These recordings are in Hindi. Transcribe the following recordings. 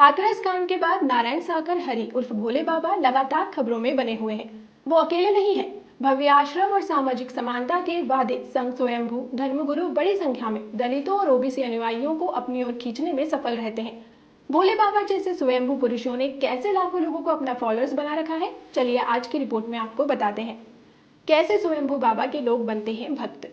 हाथरस कांड के बाद नारायण सागर हरि उर्फ भोले बाबा लगातार खबरों में बने हुए हैं। वो अकेले नहीं हैं। भव्य आश्रम और सामाजिक समानता के वादे संघ स्वयंभू धर्मगुरु बड़ी संख्या में दलितों और ओबीसी अनुयायियों को अपनी ओर खींचने में सफल रहते हैं। भोले बाबा जैसे स्वयंभू पुरुषों ने कैसे लाखों लोगों को अपना फॉलोअर्स बना रखा है, चलिए आज की रिपोर्ट में आपको बताते हैं कैसे स्वयंभू बाबा के लोग बनते हैं भक्त।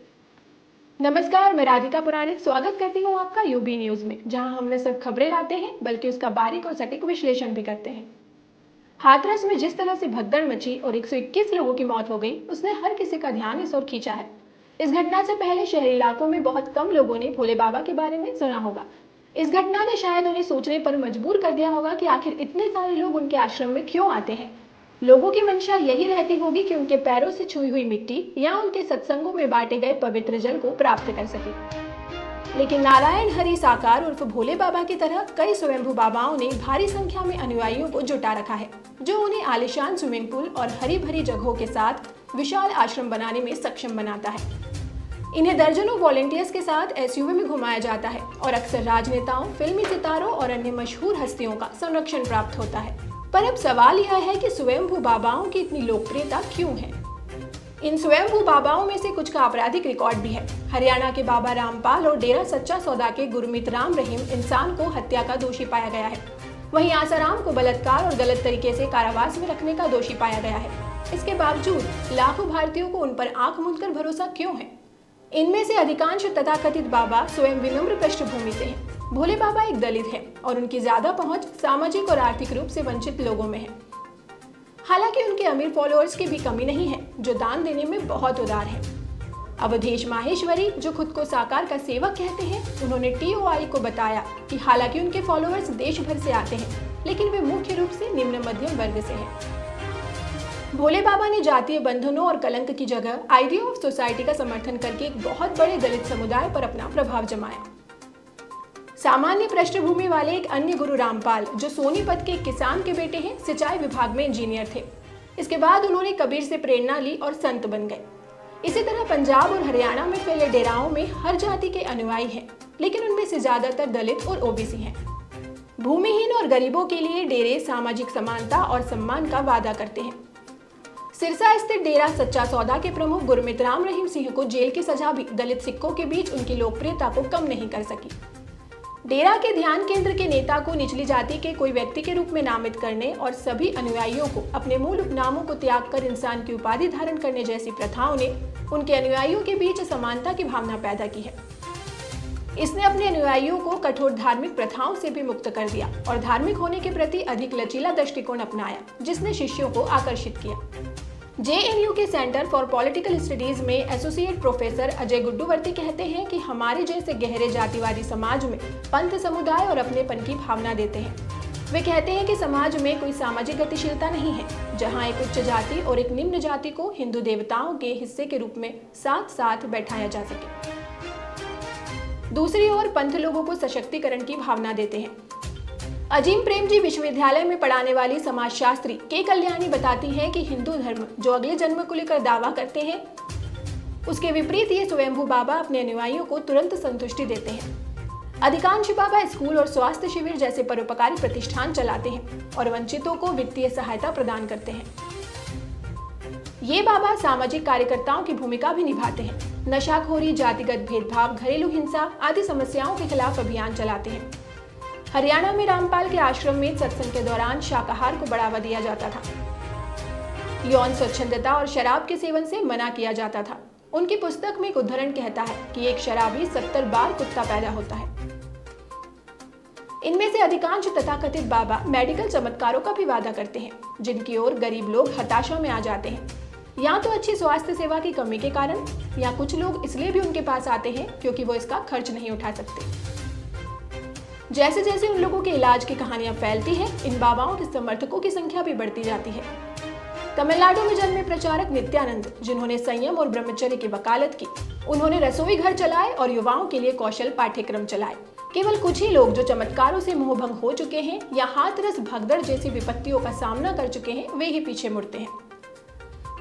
नमस्कार, मैं राधिका पुराणिक स्वागत करती हूँ आपका यूबी न्यूज में, जहां हम न सिर्फ खबरें लाते हैं बल्कि उसका बारीक और सटीक विश्लेषण भी करते हैं। हाथरस में जिस तरह से भगदड़ मची और 121 लोगों की मौत हो गई, उसने हर किसी का ध्यान इस ओर खींचा है। इस घटना से पहले शहरी इलाकों में बहुत कम लोगों ने भोले बाबा के बारे में सुना होगा। इस घटना ने शायद उन्हें सोचने पर मजबूर कर दिया होगा कि आखिर इतने सारे लोग उनके आश्रम में क्यों आते हैं। लोगों की मंशा यही रहती होगी कि उनके पैरों से छुई हुई मिट्टी या उनके सत्संगों में बांटे गए पवित्र जल को प्राप्त कर सके। लेकिन नारायण हरि साकार उर्फ भोले बाबा की तरह कई स्वयंभू बाबाओं ने भारी संख्या में अनुयायियों को जुटा रखा है, जो उन्हें आलीशान स्विमिंग पूल और हरी भरी जगहों के साथ विशाल आश्रम बनाने में सक्षम बनाता है। इन्हें दर्जनों वॉलेंटियर्स के साथ एसयूवी में घुमाया जाता है और अक्सर राजनेताओं, फिल्मी सितारों और अन्य मशहूर हस्तियों का संरक्षण प्राप्त होता है। पर अब सवाल यह है कि स्वयंभू बाबाओं की इतनी लोकप्रियता क्यों है। इन स्वयंभू बाबाओं में से कुछ का आपराधिक रिकॉर्ड भी है। हरियाणा के बाबा रामपाल और डेरा सच्चा सौदा के गुरमीत राम रहीम इंसान को हत्या का दोषी पाया गया है। वहीं आसाराम को बलात्कार और गलत तरीके से कारावास में रखने का दोषी पाया गया है। इसके बावजूद लाखों भारतीयों को उन पर आंख मूंदकर भरोसा क्यों है। इनमें से अधिकांश तथाकथित बाबा स्वयं विनम्र पृष्ठभूमि से हैं। भोले बाबा एक दलित है और उनकी ज्यादा पहुंच सामाजिक और आर्थिक रूप से वंचित लोगों में है। हालांकि उनके अमीर फॉलोअर्स की भी कमी नहीं है, जो दान देने में बहुत उदार है। अवधेश माहेश्वरी, जो खुद को साकार का सेवक कहते हैं, उन्होंने TOI को बताया कि हालांकि उनके फॉलोअर्स देश भर से आते हैं, लेकिन वे मुख्य रूप से निम्न मध्यम वर्ग से हैं। भोले बाबा ने जातीय बंधनों और कलंक की जगह आइडिया ऑफ सोसाइटी का समर्थन करके एक बहुत बड़े दलित समुदाय पर अपना प्रभाव जमाया। सामान्य पृष्ठभूमि वाले एक अन्य गुरु रामपाल, जो सोनीपत के एक किसान के बेटे हैं, सिंचाई विभाग में इंजीनियर थे। इसके बाद उन्होंने कबीर से प्रेरणा ली और संत बन गए। इसी तरह पंजाब और हरियाणा में फैले डेराओं में हर जाति के अनुयायी हैं, लेकिन उनमें से ज्यादातर दलित और ओबीसी हैं। भूमिहीन और गरीबों के लिए डेरे सामाजिक समानता और सम्मान का वादा करते हैं। सिरसा स्थित डेरा सच्चा सौदा के प्रमुख गुरमीत राम रहीम सिंह को जेल की सजा भी दलित सिक्कों के बीच उनकी लोकप्रियता को कम नहीं कर सकी। डेरा के ध्यान केंद्र के नेता को निचली जाति के कोई व्यक्ति के रूप में नामित करने और सभी अनुयायियों को अपने मूल उपनामों को त्याग कर इंसान की उपाधि धारण करने जैसी प्रथाओं ने उनके अनुयायियों के बीच समानता की भावना पैदा की है। इसने अपने अनुयायियों को कठोर धार्मिक प्रथाओं से भी मुक्त कर दिया और धार्मिक होने के प्रति अधिक लचीला दृष्टिकोण अपनाया, जिसने शिष्यों को आकर्षित किया। JNU के सेंटर फॉर पॉलिटिकल स्टडीज में एसोसिएट प्रोफेसर अजय गुड्डूवर्ती कहते हैं कि हमारे जैसे गहरे जातिवादी समाज में पंथ समुदाय और अपनेपन की भावना देते हैं। वे कहते हैं कि समाज में कोई सामाजिक गतिशीलता नहीं है, जहां एक उच्च जाति और एक निम्न जाति को हिंदू देवताओं के हिस्से के रूप में साथ साथ बैठाया जा सके। दूसरी ओर पंथ लोगों को सशक्तिकरण की भावना देते हैं। अजीम प्रेमजी विश्वविद्यालय में पढ़ाने वाली समाजशास्त्री के कल्याणी बताती हैं कि हिंदू धर्म जो अगले जन्म को लेकर दावा करते हैं, उसके विपरीत ये स्वयंभू बाबा अपने अनुयायियों को तुरंत संतुष्टि देते हैं। अधिकांश बाबा स्कूल और स्वास्थ्य शिविर जैसे परोपकारी प्रतिष्ठान चलाते हैं और वंचितों को वित्तीय सहायता प्रदान करते हैं। ये बाबा सामाजिक कार्यकर्ताओं की भूमिका भी निभाते हैं। नशाखोरी, जातिगत भेदभाव, घरेलू हिंसा आदि समस्याओं के खिलाफ अभियान चलाते हैं। हरियाणा में रामपाल के आश्रम में सत्संग के दौरान शाकाहार को बढ़ावा दिया जाता था। यौन स्वच्छंदता और शराब के सेवन से मना किया जाता था। उनकी पुस्तक में एक उद्धरण कहता है कि एक शराबी 70 बार कुत्ता पैदा होता है। इनमें से अधिकांश तथाकथित बाबा मेडिकल चमत्कारों का भी वादा करते हैं, जिनकी ओर गरीब लोग हताशा में आ जाते हैं, या तो अच्छी स्वास्थ्य सेवा की कमी के कारण, या कुछ लोग इसलिए भी उनके पास आते हैं क्योंकि वो इसका खर्च नहीं उठा सकते। जैसे जैसे उन लोगों के इलाज की कहानियां फैलती हैं, इन बाबाओं के समर्थकों की संख्या भी बढ़ती जाती है। तमिलनाडु में जन्मे प्रचारक नित्यानंद, जिन्होंने संयम और ब्रह्मचर्य की वकालत की, उन्होंने रसोई घर चलाए और युवाओं के लिए कौशल पाठ्यक्रम चलाए। केवल कुछ ही लोग जो चमत्कारों से मोहभंग हो चुके हैं या हाथरस भगदड़ जैसी विपत्तियों का सामना कर चुके हैं, वे ही पीछे मुड़ते हैं।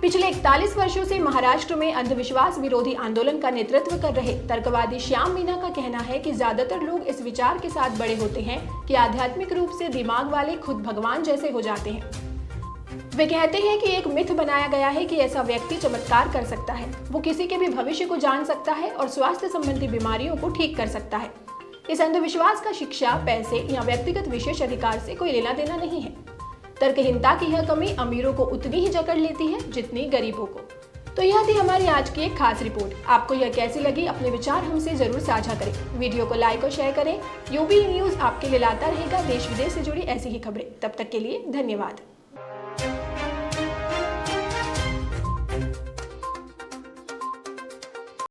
पिछले 41 वर्षों से महाराष्ट्र में अंधविश्वास विरोधी आंदोलन का नेतृत्व कर रहे तर्कवादी श्याम मीना का कहना है कि ज्यादातर लोग इस विचार के साथ बड़े होते हैं कि आध्यात्मिक रूप से दिमाग वाले खुद भगवान जैसे हो जाते हैं। वे कहते हैं कि एक मिथ बनाया गया है कि ऐसा व्यक्ति चमत्कार कर सकता है, वो किसी के भी भविष्य को जान सकता है और स्वास्थ्य संबंधी बीमारियों को ठीक कर सकता है। इस अंधविश्वास का शिक्षा, पैसे या व्यक्तिगत विशेष अधिकार से कोई लेना देना नहीं है। तर्कहीनता की यह कमी अमीरों को उतनी ही जकड़ लेती है जितनी गरीबों को। तो यह थी हमारी आज की एक खास रिपोर्ट। आपको यह कैसी लगी, अपने विचार हमसे जरूर साझा करें। वीडियो को लाइक और शेयर करें। यूबी न्यूज़ आपके लिए लाता रहेगा देश विदेश से जुड़ी ऐसी ही खबरें। तब तक के लिए धन्यवाद।